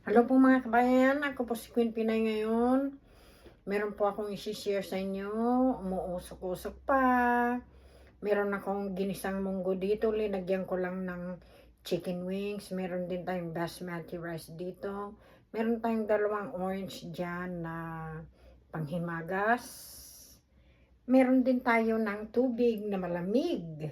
Hello po mga kabayan, ako po si Queen Pinay ngayon. Meron po akong isi-share sa inyo, umuusok-usok pa. Meron akong ginisang munggo dito, linagyan ko lang ng chicken wings. Meron din tayong basmati rice dito. Meron tayong dalawang orange dyan na panghimagas. Meron din tayo ng tubig na malamig,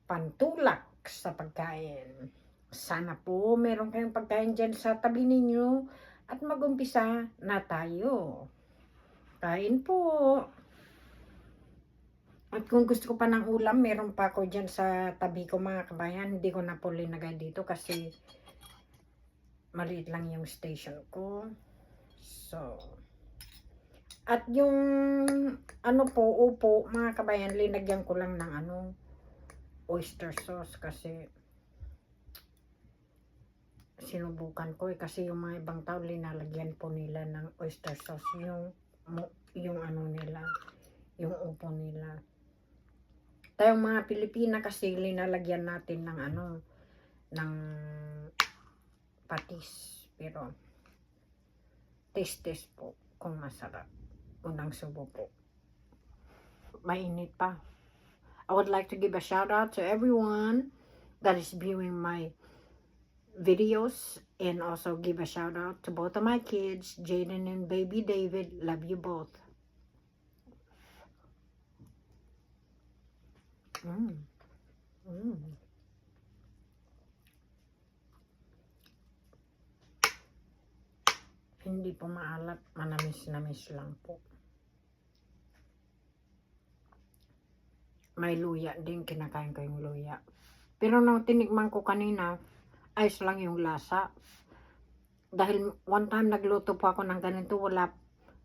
pantulak sa pagkain. Sana po meron kayong pagkain dyan sa tabi ninyo at mag-umpisa na tayo. Kain po. At kung gusto ko pa ng ulam, meron pa ako dyan sa tabi ko mga kabayan. Hindi ko na po linagay dito kasi maliit lang yung station ko. So, at yung ano po, upo mga kabayan, linagyan ko lang ng oyster sauce kasi sinubukan ko kasi yung mga ibang tao linalagyan po nila ng oyster sauce yung ano nila, yung upo nila. Tayong mga Pilipina kasi linalagyan natin ng ng patis, pero taste po kung masarap. Unang subo po, mainit pa. I would like to give a shout out to everyone that is viewing my videos, and also give a shout out to both of my kids, Jaden and baby David. Love you both. Mm. Mm. Hindi po maalat, manamis-namis lang po. May luya din, kinakain ko yung luya. Pero nung tinikman ko kanina, ayos lang yung lasa. Dahil one time nagluto po ako ng ganito,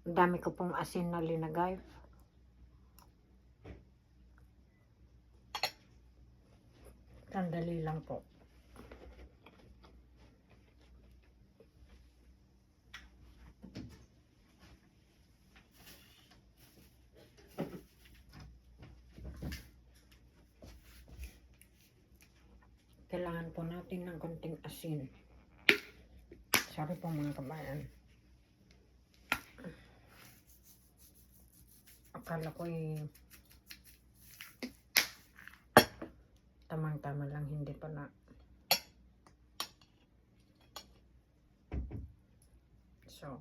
dami ko pong asin na linagay. Sandali lang po. Kailangan po natin ng konting asin. Sorry po mga kabayan. Akala ko tamang-tama lang, hindi pa na. So,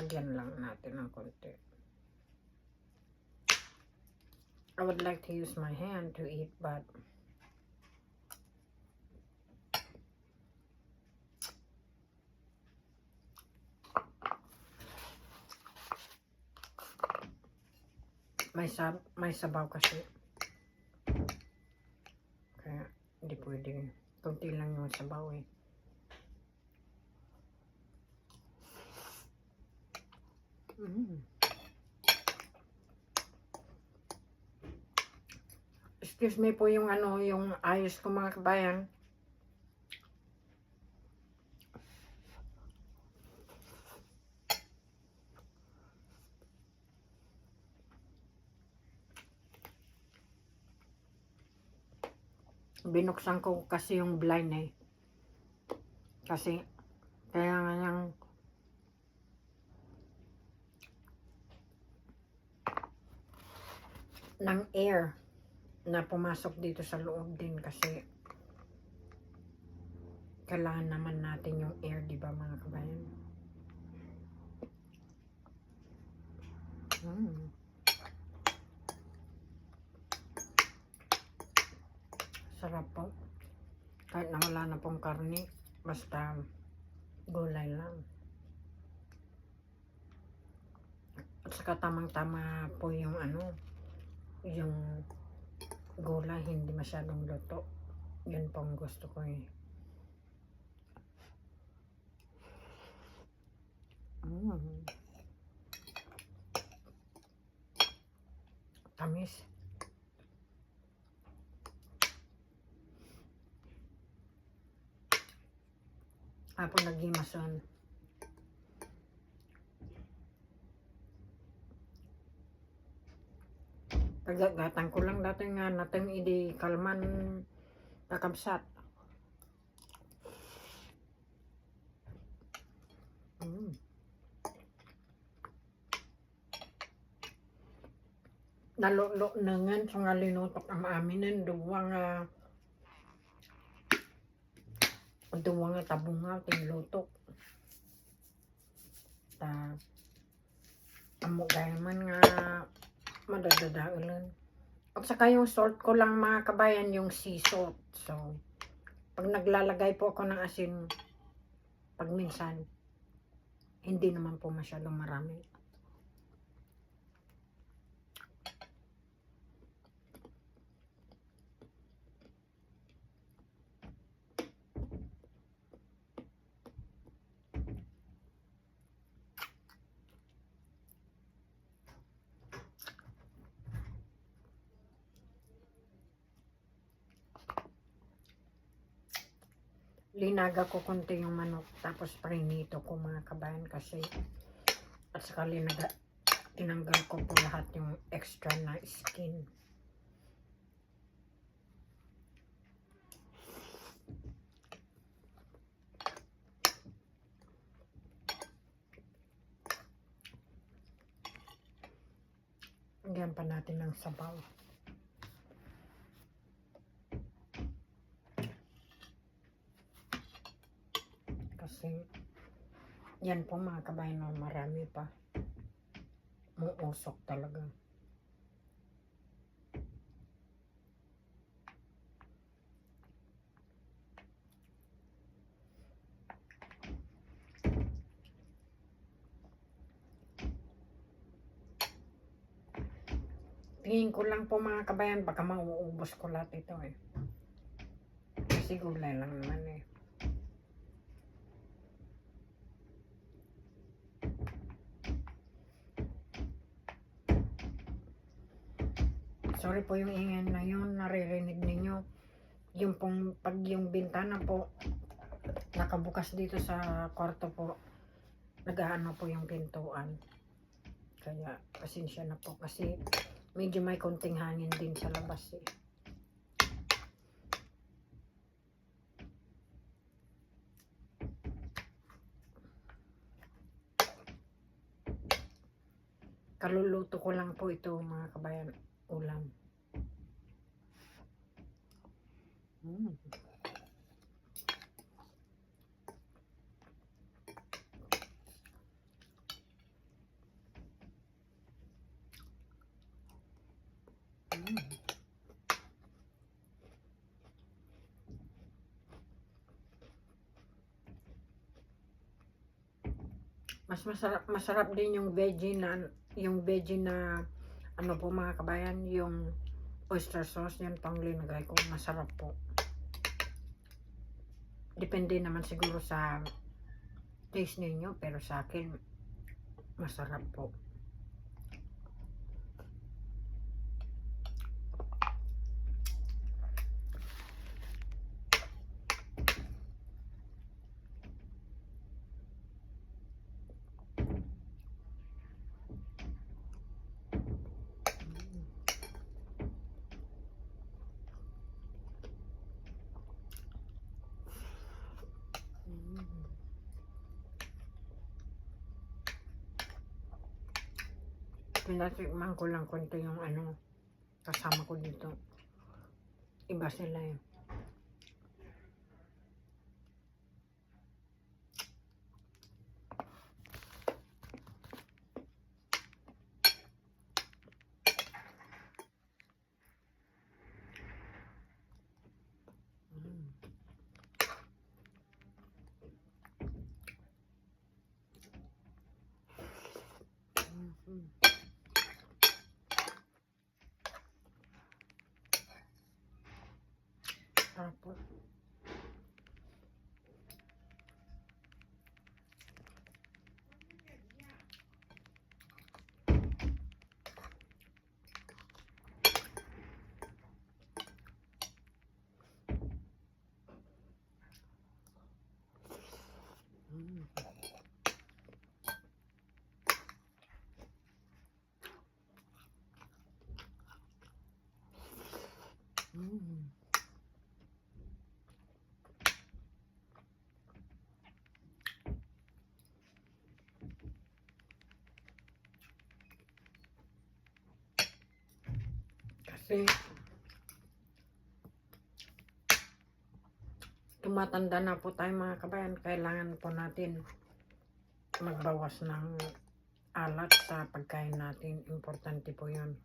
lagyan lang natin ng konti. I would like to use my hand to eat, but may sabaw kasi. Kaya hindi pwede. Kunti lang yung sabaw eh. Excuse me po yung yung ayos ko mga kabayan. Binuksan ko kasi yung blind eh. Kasi kaya nga yung ng air na pumasok dito sa loob din kasi kailangan naman natin yung air, di ba mga kabayan? Sarap po. Kahit na wala na pong karne, basta gulay lang. At saka tamang-tama po yung yung gulay, hindi masyadong luto. Yun pong gusto ko eh. Tamis. Apo naghimason. Tagagatan ko lang dati nga natin idi kalman kakabsat. Mm. Nalulo na nga so nga linutok ang aminin duwa nga tabunga tinlutok ta amo gaya man nga madadadaulan. At saka yung salt ko lang mga kabayan, yung sea salt. So pag naglalagay po ako ng asin pag minsan hindi naman po masyadong marami. Linaga ko konti yung manok tapos prinito ko mga kabayan kasi at saka tinanggal ko po lahat yung extra na skin. Lagyan pa natin ng sabaw. Kasi yan po mga kabayan, marami pa. Muusok talaga. Tingin ko lang po mga kabayan, baka mauubos ko lahat ito eh. Kasi gulay lang naman eh. Sorry po yung ingay na yun, naririnig ninyo. Yung pong, pag yung bintana po, nakabukas dito sa kwarto po, nag-aano po yung pintuan. Kaya, pasensya na po kasi medyo may konting hangin din sa labas eh. Kaluluto ko lang po ito mga kabayan, ulam. Mas masarap din yung veggie na ano po mga kabayan, yung oyster sauce, yan pang linagay ko, masarap po. Depende naman siguro sa taste ninyo, pero sa akin masarap po. Pinatikman ko lang konti yung ano kasama ko dito. Iba sila eh. Kasi tumatanda na po tayo mga kabayan. Kailangan po natin magbawas ng alat sa pagkain natin. Importante po yun.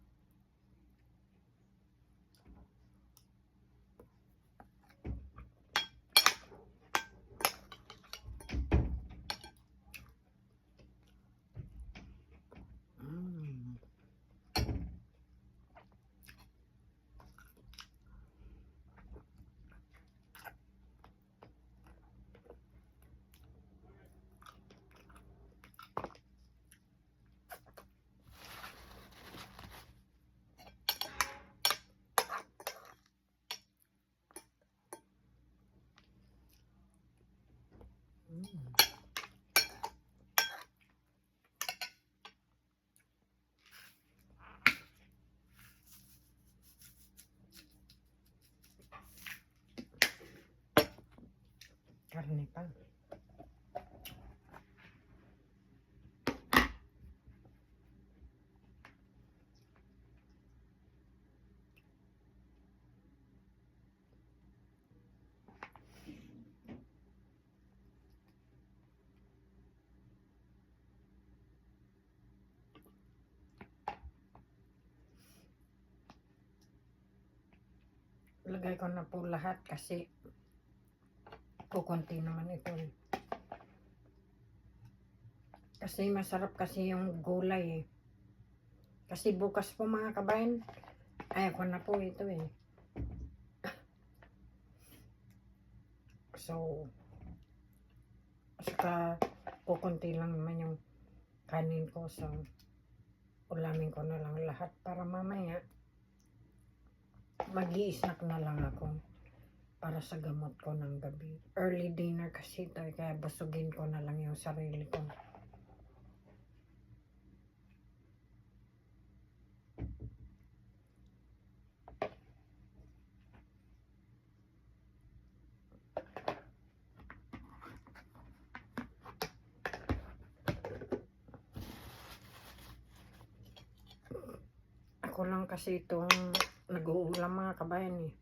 Karne pa. Lagay ko na po lahat kasi kukunti naman ito. Kasi masarap kasi yung gulay eh. Kasi bukas po mga kabayan, ayaw ko na po ito eh. So, saka kukunti lang naman yung kanin ko. So, ulamin ko na lang lahat para mamaya mag-i-snack na lang ako para sa gamot ko ng gabi. Early dinner kasi ito kaya busugin ko na lang yung sarili ko. Ako lang kasi itong nag-uulam mga kabayan eh.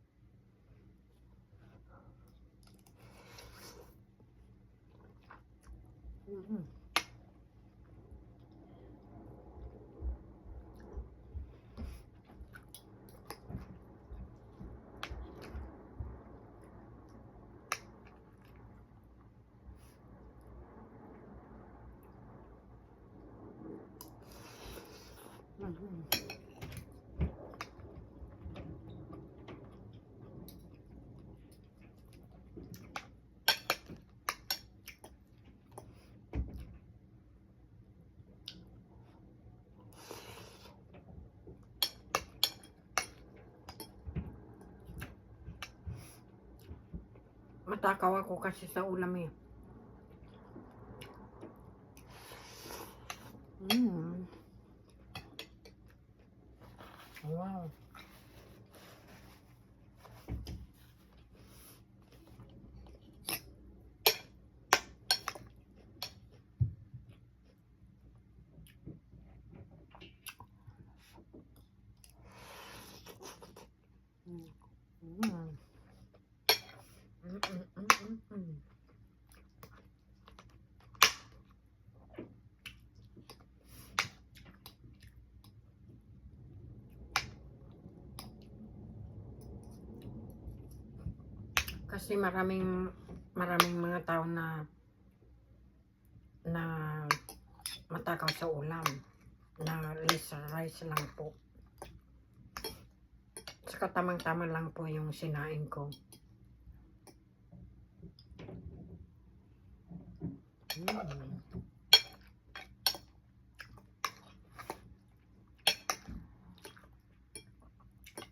Matakaw ako kasi sa ulam eh. Wow. Kasi maraming mga tao na matakaw sa ulam na rice lang po. Saka tamang-tama lang po yung sinain ko.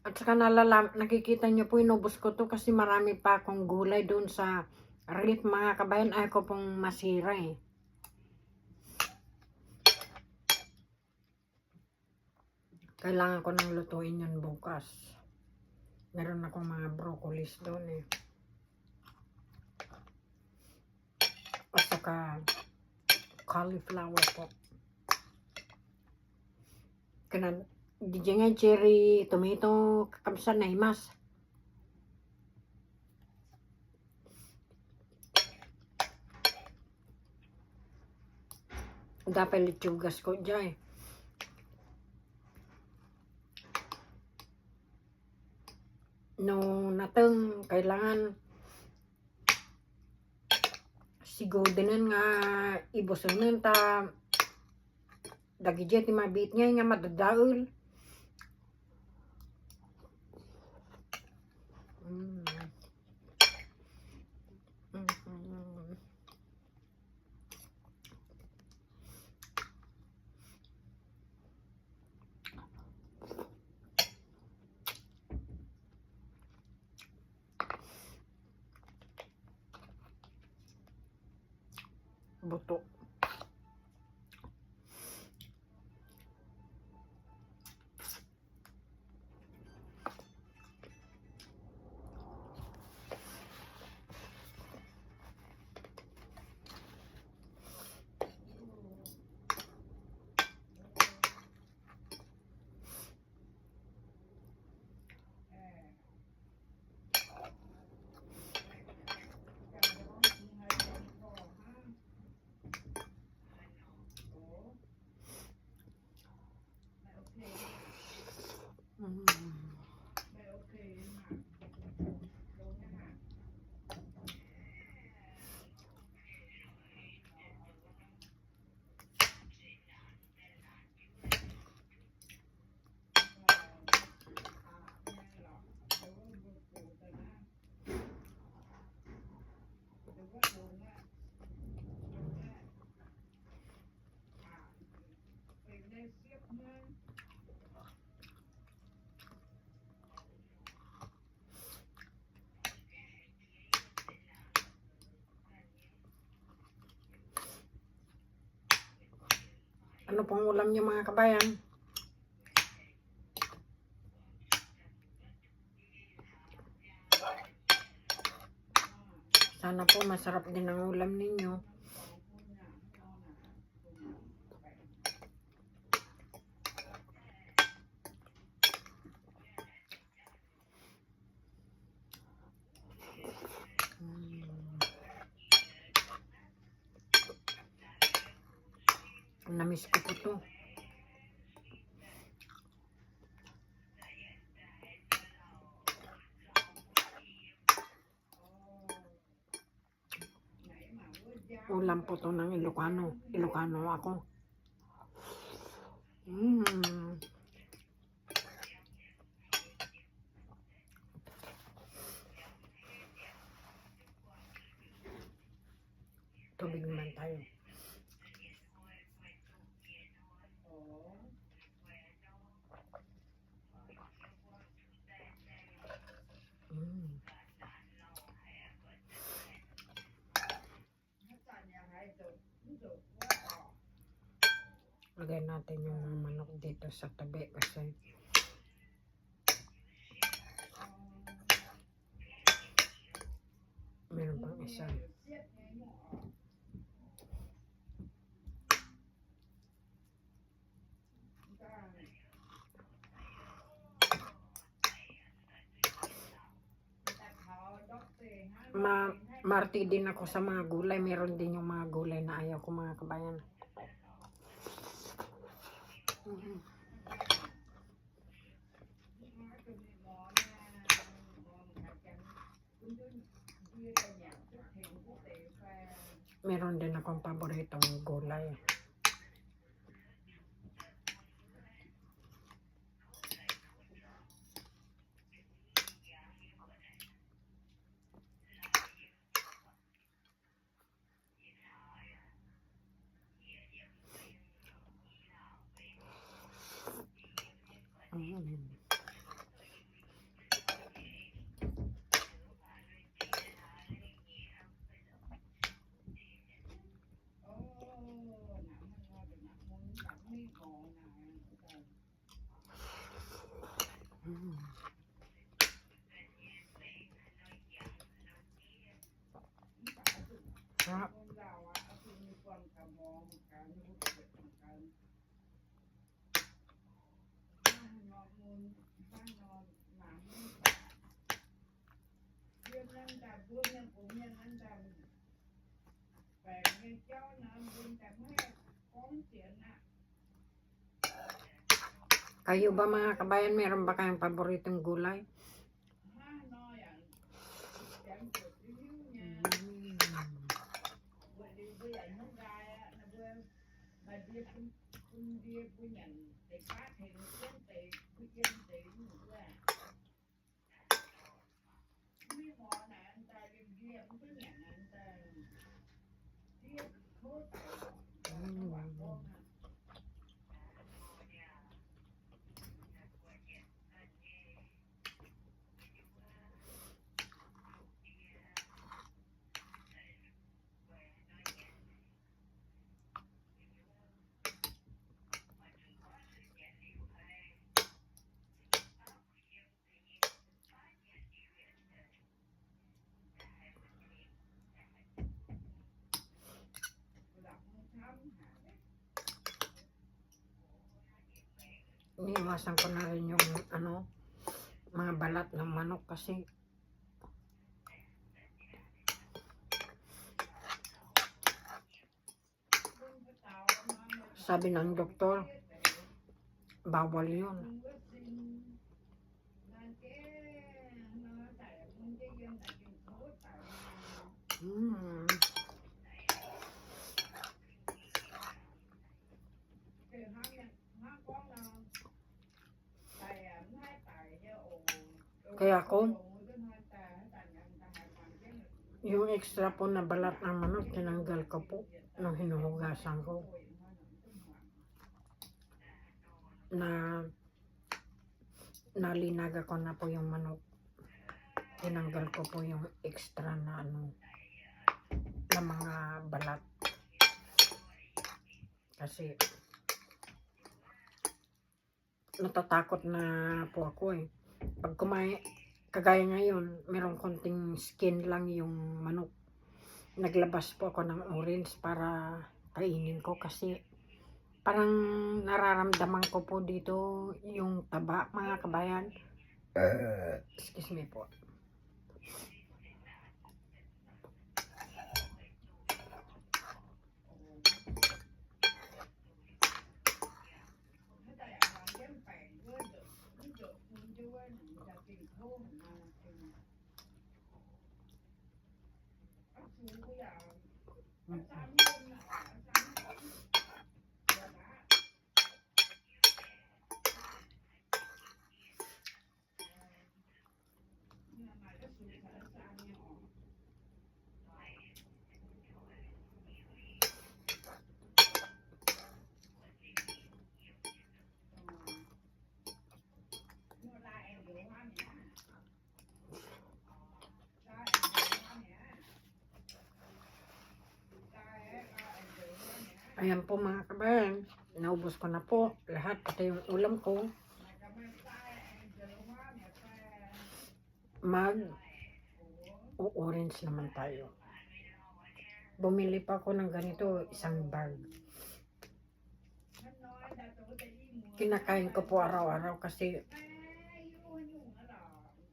At saka nakikita nyo po, inubos ko to kasi marami pa akong gulay doon sa ref mga kabayan. Ayaw ko pong masira eh. Kailangan ko nang lutuin yun bukas. Meron akong mga broccolis doon eh. At saka cauliflower po. Di dyan nga cherry, tomato, kakamsan na imas. Dapat litsugas ko dyan. No, natang kailangan sigodanan nga ibusunan ta dagi dyan ti mabit nga madadaul. Buto. Ano pong ulam niyo mga kabayan? Sana po masarap din ang ulam ninyo. Namiss ko po to. Ulam po to ng Ilocano. Ilocano ako. Tubig naman tayo. Lagay natin yung manok dito sa tabi kasi meron pang isa. Marti din ako sa mga gulay. Meron din yung mga gulay na ayaw ko mga kabayan. Meron din akong paboritong gulay. Kayo ba mga kabayan, meron ba kayong paboritong gulay? Iniiwasan ko na rin yung mga balat ng manok kasi sabi ng doktor, bawal yun. Kaya ako, yung extra po na balat ng manok, tinanggal ko po nung hinuhugasan ko. Nalinaga ko na po yung manok. Tinanggal ko po yung extra na na mga balat. Kasi natatakot na po ako eh. Pag kagaya ngayon, merong konting skin lang yung manok. Naglabas po ako ng orange para kainin ko kasi parang nararamdaman ko po dito yung taba, mga kabayan. Excuse me po. Ayan po mga kabayan, naubos ko na po lahat, pati yung ulam ko. Orange naman tayo. Bumili pa ako ng ganito, isang bag. Kinakain ko po araw-araw kasi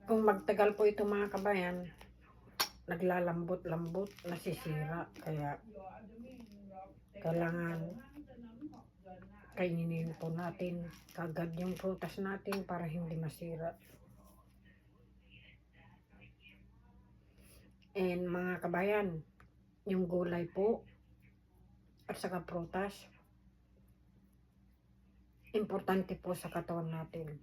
kung magtagal po ito mga kabayan, naglalambot-lambot, nasisira. Kaya kailangan kainin po natin kagad yung prutas natin para hindi masira. And mga kabayan, yung gulay po at saka prutas, importante po sa katawan natin.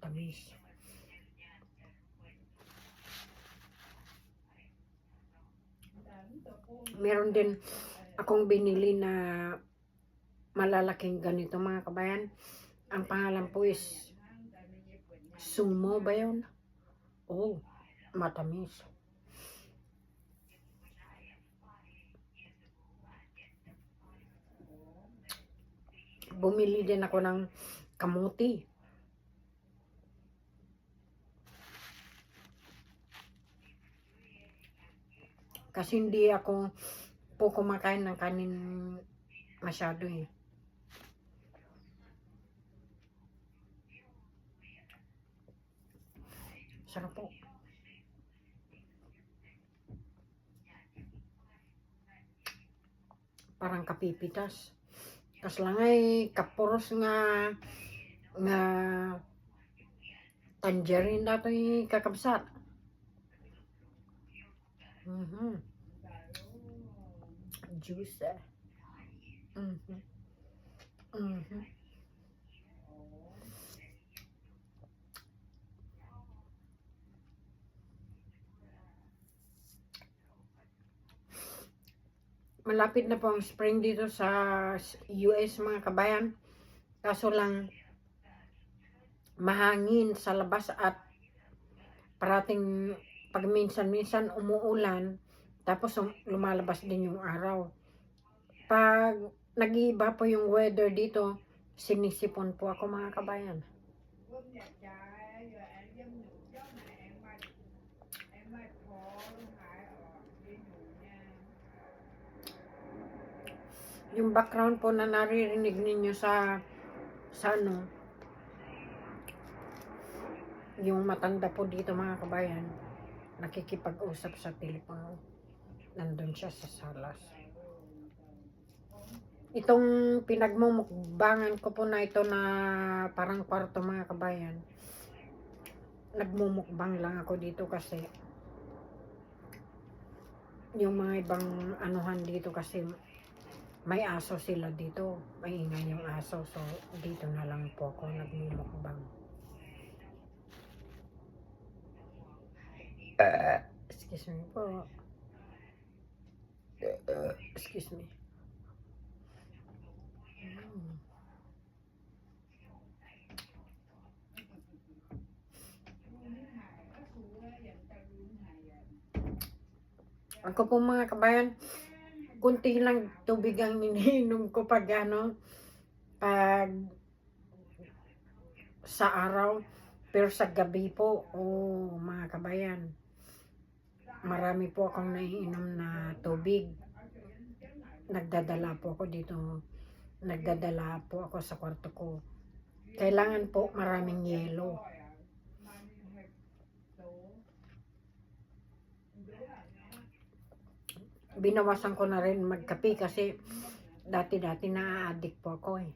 Tamis. Meron din akong binili na malalaking ganito mga kabayan. Ang pangalan po is Sumo ba yun? Oh, matamis. Bumili din ako ng kamuti. Kasi hindi ako po kumakain ng kanin masyado eh. Sarap po. Parang kapipitas. Kas lang ay kapuros nga tangerine dato yung kakabsat. Juice. Malapit na po ang spring dito sa US mga kabayan. Kaso lang mahangin sa labas at parating pag minsan-minsan umuulan tapos lumalabas din yung araw. Pag nag-iiba po yung weather dito, sinisipon po ako mga kabayan. Yung background po na naririnig ninyo sa ano, yung matanda po dito mga kabayan, nakikipag-usap sa telepono. Nandun siya sa salas. Itong pinagmumukbangan ko po na ito na parang kwarto mga kabayan, nagmumukbang lang ako dito kasi yung mga ibang anuhan dito kasi may aso sila dito, may ingay yung aso, so dito na lang po ako nagmumukbang. Excuse me po. Excuse me. Ako po mga kabayan, kunti lang tubig ang iniinom ko pag pag sa araw, pero sa gabi po, mga kabayan, marami po akong naiinom na tubig. Nagdadala po ako dito, nagdadala po ako sa kwarto ko. Kailangan po maraming yelo. Binawasan ko na rin magkape kasi dati-dati na-addict po ako eh.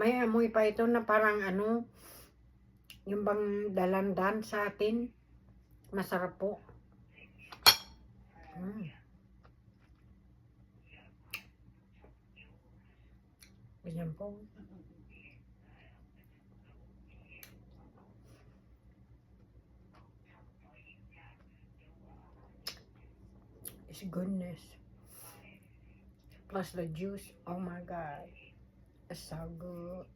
May amoy pa ito na parang yung bang dalandan sa atin. Masarap po. Ganyan po. It's goodness. Plus the juice. Oh my God. It's so good.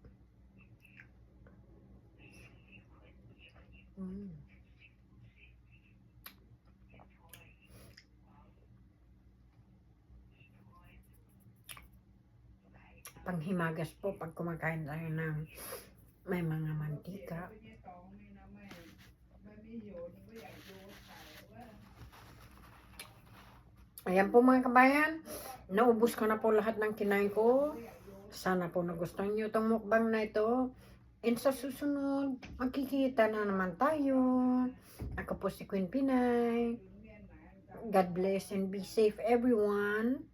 Panghimagas po pag kumakain tayo ng may mga mantika. Ayan po mga kabayan, naubos ko na po lahat ng kinain ko. Sana po nagustuhan nyo itong mukbang na ito. And sa susunod, magkikita na naman tayo. Ako po si Queen Pinay. God bless and be safe everyone.